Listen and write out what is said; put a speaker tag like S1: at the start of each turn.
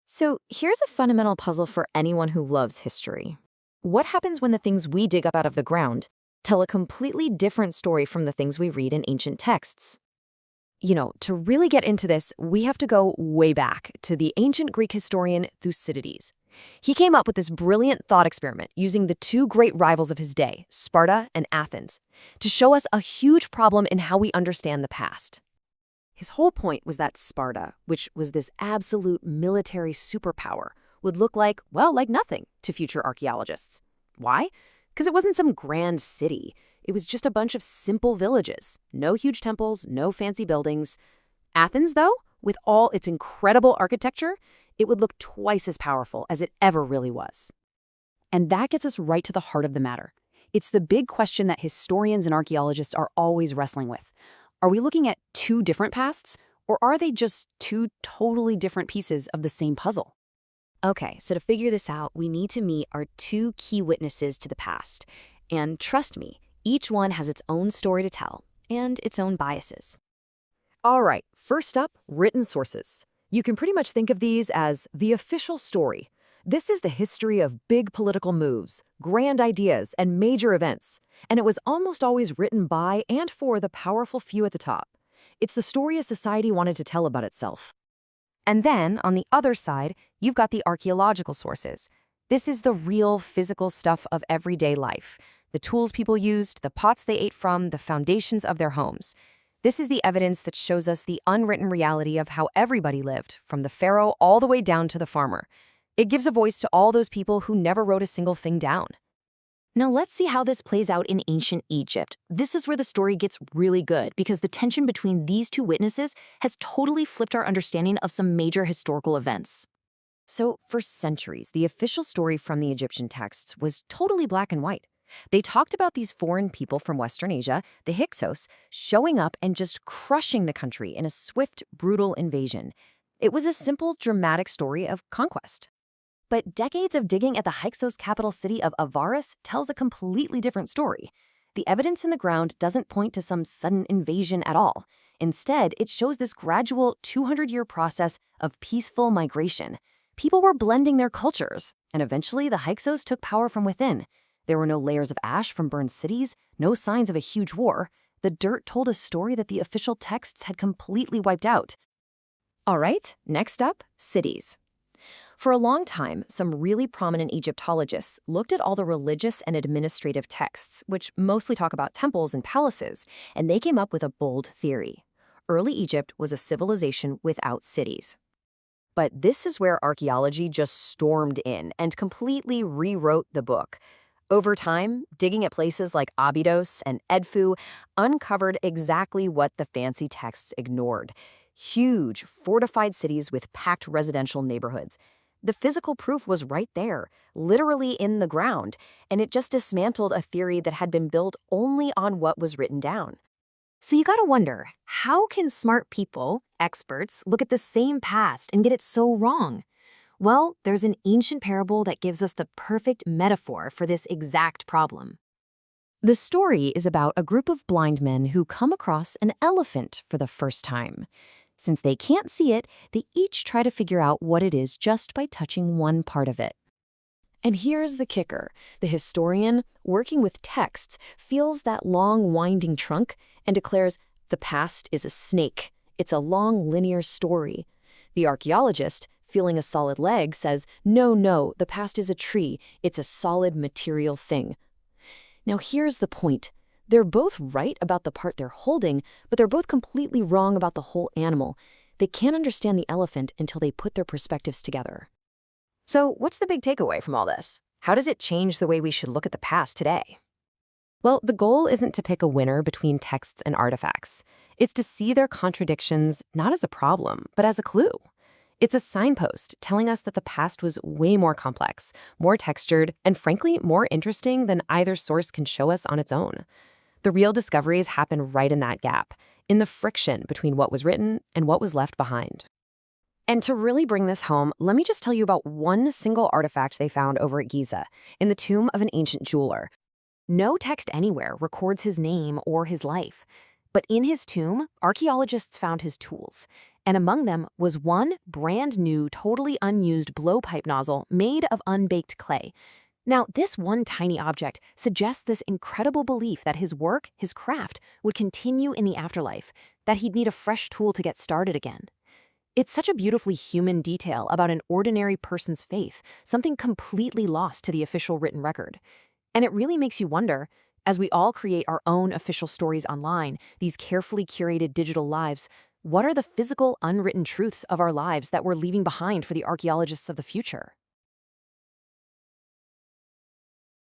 S1: So here's a fundamental puzzle for anyone who loves history. What happens when the things we dig up out of the ground tell a completely different story from the things we read in ancient texts? To really get into this, we have to go way back to the ancient Greek historian Thucydides. He came up with this brilliant thought experiment using the two great rivals of his day, Sparta and Athens, to show us a huge problem in how we understand the past. His whole point was that Sparta, which was this absolute military superpower, would look like nothing to future archaeologists. Why? Because it wasn't some grand city. It was just a bunch of simple villages. No huge temples, no fancy buildings. Athens, though, with all its incredible architecture, it would look twice as powerful as it ever really was. And that gets us right to the heart of the matter. It's the big question that historians and archaeologists are always wrestling with. Are we looking at two different pasts, or are they just two totally different pieces of the same puzzle? Okay, so to figure this out, we need to meet our two key witnesses to the past. And trust me, each one has its own story to tell, and its own biases. All right, first up, written sources. You can pretty much think of these as the official story. This is the history of big political moves, grand ideas, and major events. And it was almost always written by and for the powerful few at the top. It's the story a society wanted to tell about itself. And then, on the other side, you've got the archaeological sources. This is the real physical stuff of everyday life. The tools people used, the pots they ate from, the foundations of their homes. This is the evidence that shows us the unwritten reality of how everybody lived, from the pharaoh all the way down to the farmer. It gives a voice to all those people who never wrote a single thing down. Now let's see how this plays out in ancient Egypt. This is where the story gets really good because the tension between these two witnesses has totally flipped our understanding of some major historical events. So for centuries, the official story from the Egyptian texts was totally black and white. They talked about these foreign people from Western Asia, the Hyksos, showing up and just crushing the country in a swift, brutal invasion. It was a simple, dramatic story of conquest. But decades of digging at the Hyksos capital city of Avaris tells a completely different story. The evidence in the ground doesn't point to some sudden invasion at all. Instead, it shows this gradual 200-year process of peaceful migration. People were blending their cultures, and eventually the Hyksos took power from within. There were no layers of ash from burned cities, no signs of a huge war. The dirt told a story that the official texts had completely wiped out. All right, next up, cities. For a long time, some really prominent Egyptologists looked at all the religious and administrative texts, which mostly talk about temples and palaces, and they came up with a bold theory. Early Egypt was a civilization without cities. But this is where archaeology just stormed in and completely rewrote the book. Over time, digging at places like Abydos and Edfu uncovered exactly what the fancy texts ignored. Huge, fortified cities with packed residential neighborhoods. The physical proof was right there, literally in the ground, and it just dismantled a theory that had been built only on what was written down. So you gotta wonder, how can smart people, experts, look at the same past and get it so wrong? Well, there's an ancient parable that gives us the perfect metaphor for this exact problem. The story is about a group of blind men who come across an elephant for the first time. Since they can't see it, they each try to figure out what it is just by touching one part of it. And here's the kicker. The historian, working with texts, feels that long, winding trunk and declares, the past is a snake. It's a long, linear story. The archaeologist, feeling a solid leg, says, no, the past is a tree. It's a solid material thing. Now here's the point. They're both right about the part they're holding, but they're both completely wrong about the whole animal. They can't understand the elephant until they put their perspectives together. So what's the big takeaway from all this? How does it change the way we should look at the past today? Well, the goal isn't to pick a winner between texts and artifacts. It's to see their contradictions not as a problem, but as a clue. It's a signpost telling us that the past was way more complex, more textured, and frankly, more interesting than either source can show us on its own. The real discoveries happen right in that gap, in the friction between what was written and what was left behind. And to really bring this home, let me just tell you about one single artifact they found over at Giza, in the tomb of an ancient jeweler. No text anywhere records his name or his life. But in his tomb, archaeologists found his tools. And among them was one brand new, totally unused blowpipe nozzle made of unbaked clay. Now, this one tiny object suggests this incredible belief that his work, his craft, would continue in the afterlife, that he'd need a fresh tool to get started again. It's such a beautifully human detail about an ordinary person's faith, something completely lost to the official written record. And it really makes you wonder, as we all create our own official stories online, these carefully curated digital lives, what are the physical, unwritten truths of our lives that we're leaving behind for the archaeologists of the future?